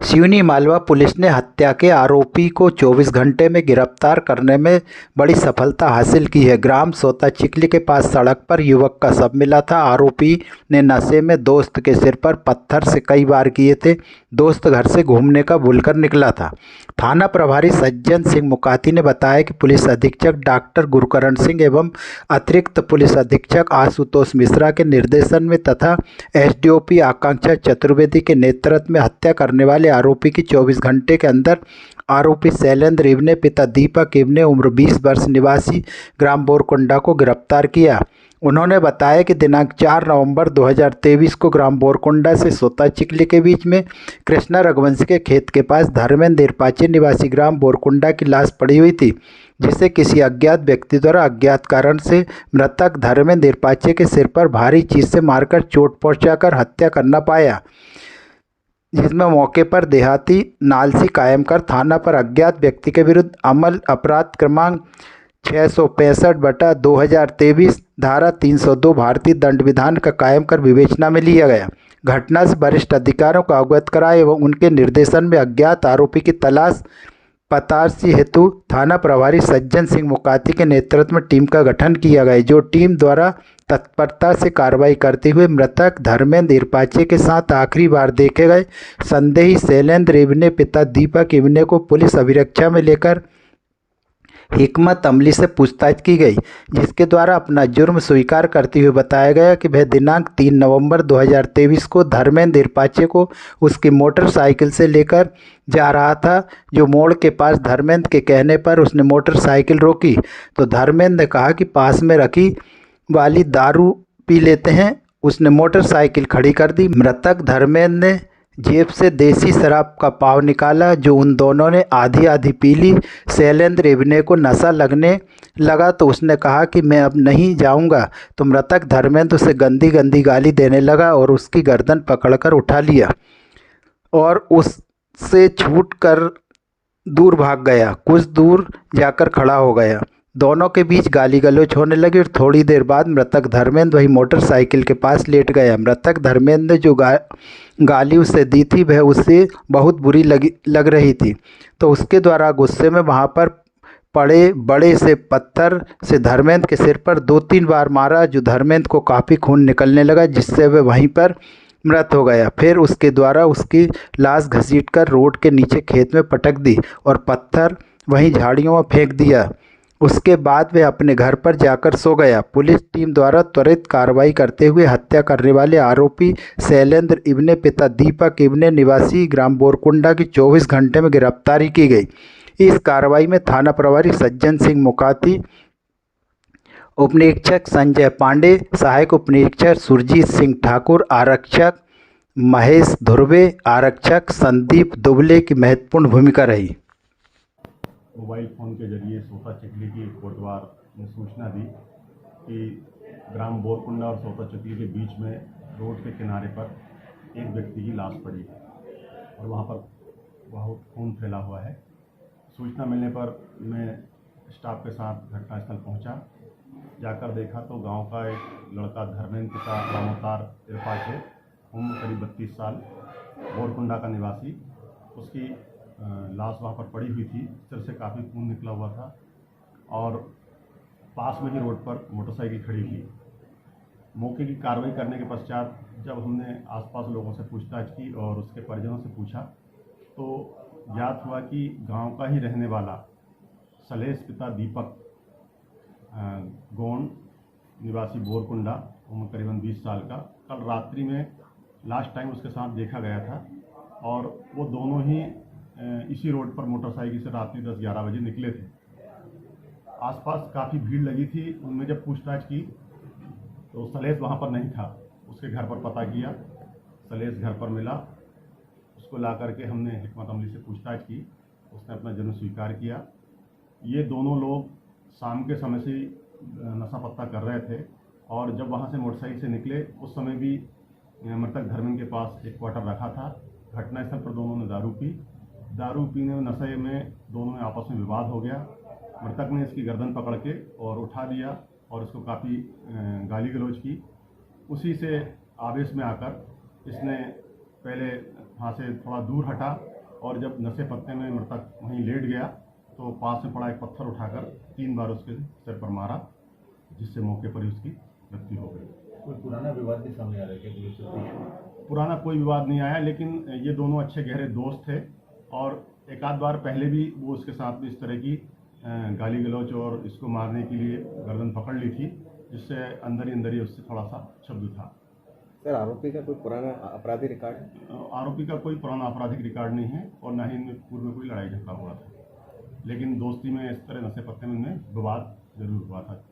Seoni Malwa police ने हत्या के आरोपी को 24 घंटे में गिरफ्तार करने में बड़ी सफलता हासिल की है। ग्राम सोता चिकली के पास सड़क पर युवक का शव मिला था। आरोपी ने नशे में दोस्त के सिर पर पत्थर से कई वार किए थे। दोस्त घर से घूमने का भूलकर निकला था। थाना प्रभारी सज्जन सिंह मुकाती ने बताया कि पुलिस अधीक्षक डॉक्टर गुरकरण सिंह एवं अतिरिक्त पुलिस अधीक्षक आशुतोष मिश्रा के निर्देशन में तथा एसडीओपी आकांक्षा चतुर्वेदी के नेतृत्व में हत्या करने वाले आरोपी की 24 घंटे के अंदर आरोपी शैलेंद्र इब्ने पिता दीपक इब्ने उम्र 20 वर्ष निवासी ग्राम बोरकुंडा को गिरफ्तार किया। उन्होंने बताया कि दिनांक 4 नवंबर 2023 को ग्राम बोरकुंडा से सोता चिकली के बीच में कृष्णा रघुवंशी के खेत के पास धर्मेंद्र इरपाचे निवासी ग्राम बोरकुंडा की लाश पड़ी हुई थी, जिसे किसी अज्ञात व्यक्ति द्वारा अज्ञात कारण से मृतक धर्मेंद्र इरपाचे के सिर पर भारी चीज से मारकर चोट पहुंचाकर हत्या करना पाया, जिसमें मौके पर देहाती नालसी कायम कर थाना पर अज्ञात व्यक्ति के विरुद्ध अमल अपराध क्रमांक 665/2023 धारा 302 भारतीय दंड विधान का कायम कर विवेचना में लिया गया। घटना से वरिष्ठ अधिकारियों को अवगत कराया एवं उनके निर्देशन में अज्ञात आरोपी की तलाश पतारसी हेतु थाना प्रभारी सज्जन सिंह मुकाती के नेतृत्व में टीम का गठन किया गया, जो टीम द्वारा तत्परता से कार्रवाई करते हुए मृतक धर्मेंद्र इरपाचे के साथ आखिरी बार देखे गए संदेही शैलेंद्र इब्ने पिता दीपक इब्ने को पुलिस अभिरक्षा में लेकर हिकमत अमली से पूछताछ की गई, जिसके द्वारा अपना जुर्म स्वीकार करते हुए बताया गया कि वह दिनांक 3 नवंबर 2023 को धर्मेंद्र इरपाचे को उसकी मोटरसाइकिल से लेकर जा रहा था। जो मोड़ के पास धर्मेंद्र के कहने पर उसने मोटरसाइकिल रोकी तो धर्मेंद्र ने कहा कि पास में रखी वाली दारू पी लेते हैं। उसने मोटरसाइकिल खड़ी कर दी। मृतक धर्मेंद्र ने जेब से देसी शराब का पाव निकाला, जो उन दोनों ने आधी आधी पी ली। शैलेंद्र इब्ने को नशा लगने लगा तो उसने कहा कि मैं अब नहीं जाऊंगा, तो मृतक धर्मेंद्र उसे गंदी गंदी गाली देने लगा और उसकी गर्दन पकड़कर उठा लिया और उससे छूट कर दूर भाग गया। कुछ दूर जाकर खड़ा हो गया। दोनों के बीच गाली गलौज होने लगी और थोड़ी देर बाद मृतक धर्मेंद्र वही मोटरसाइकिल के पास लेट गया। मृतक धर्मेंद्र ने जो गाली उसे दी थी वह उसे बहुत बुरी लग रही थी, तो उसके द्वारा गुस्से में वहां पर पड़े बड़े से पत्थर से धर्मेंद्र के सिर पर 2-3 बार मारा, जो धर्मेंद्र को काफ़ी खून निकलने लगा, जिससे वह वहीं पर मृत हो गया। फिर उसके द्वारा उसकी लाश घसीटकर रोड के नीचे खेत में पटक दी और पत्थर वहीं झाड़ियों में फेंक दिया। उसके बाद वह अपने घर पर जाकर सो गया। पुलिस टीम द्वारा त्वरित कार्रवाई करते हुए हत्या करने वाले आरोपी शैलेंद्र इब्ने पिता दीपक इब्ने निवासी ग्राम बोरकुंडा की 24 घंटे में गिरफ्तारी की गई। इस कार्रवाई में थाना प्रभारी सज्जन सिंह मुकाती, उपनिरीक्षक संजय पांडे, सहायक उपनिरीक्षक सुरजीत सिंह ठाकुर, आरक्षक महेश धुर्वे, आरक्षक संदीप दुबले की महत्वपूर्ण भूमिका रही। मोबाइल फ़ोन के जरिए सोता चिकली की कोतवार ने सूचना दी कि ग्राम बोरकुंडा और सोता चिकली के बीच में रोड के किनारे पर एक व्यक्ति की लाश पड़ी है और वहाँ पर बहुत खून फैला हुआ है। सूचना मिलने पर मैं स्टाफ के साथ घटनास्थल पहुँचा। जाकर देखा तो गांव का एक लड़का धर्मेंद्र पिता रामोतार इरपाचे, उम्र करीब 32 साल, बोरकुंडा का निवासी, उसकी लाश वहाँ पर पड़ी हुई थी। सिर से काफ़ी खून निकला हुआ था और पास में ही रोड पर मोटरसाइकिल खड़ी थी। मौके की कार्रवाई करने के पश्चात जब हमने आसपास लोगों से पूछताछ की और उसके परिजनों से पूछा तो ज्ञात हुआ कि गांव का ही रहने वाला शैलेश पिता दीपक गोंड निवासी बोरकुंडा, उम्र करीबन 20 साल का, कल रात्रि में लास्ट टाइम उसके साथ देखा गया था और वो दोनों ही इसी रोड पर मोटरसाइकिल से रात्रि 10-11 बजे निकले थे। आसपास काफ़ी भीड़ लगी थी। उनमें जब पूछताछ की तो शैलेश वहाँ पर नहीं था। उसके घर पर पता किया, शैलेश घर पर मिला। उसको ला करके हमने हिकमत अमली से पूछताछ की। उसने अपना जुर्म स्वीकार किया। ये दोनों लोग शाम के समय से नशा पत्ता कर रहे थे और जब वहाँ से मोटरसाइकिल से निकले उस समय भी मृतक धर्मेंद्र के पास एक क्वार्टर रखा था। घटनास्थल पर दोनों ने दारू पीने में नशे में दोनों में आपस में विवाद हो गया। मृतक ने इसकी गर्दन पकड़ के और उठा दिया और इसको काफ़ी गाली गलौज की। उसी से आवेश में आकर इसने पहले वहाँ से थोड़ा दूर हटा और जब नशे पत्ते में मृतक वहीं लेट गया तो पास में पड़ा एक पत्थर उठाकर 3 बार उसके सिर पर मारा, जिससे मौके पर ही उसकी मृत्यु हो गई। कोई पुराना विवाद भी सामने आ रहा है क्या पुलिस से? पुराना कोई विवाद नहीं आया, लेकिन ये दोनों अच्छे गहरे दोस्त थे और एक आध बार पहले भी वो उसके साथ भी इस तरह की गाली गलौच और इसको मारने के लिए गर्दन पकड़ ली थी, जिससे अंदर ही उससे थोड़ा सा शब्द था। सर, आरोपी का कोई पुराना आपराधिक रिकॉर्ड है? आरोपी का कोई पुराना आपराधिक रिकॉर्ड नहीं है और ना ही इनमें पूर्व में कोई लड़ाई झगड़ा हुआ था, लेकिन दोस्ती में इस तरह नशे पत्ते में विवाद जरूर हुआ था।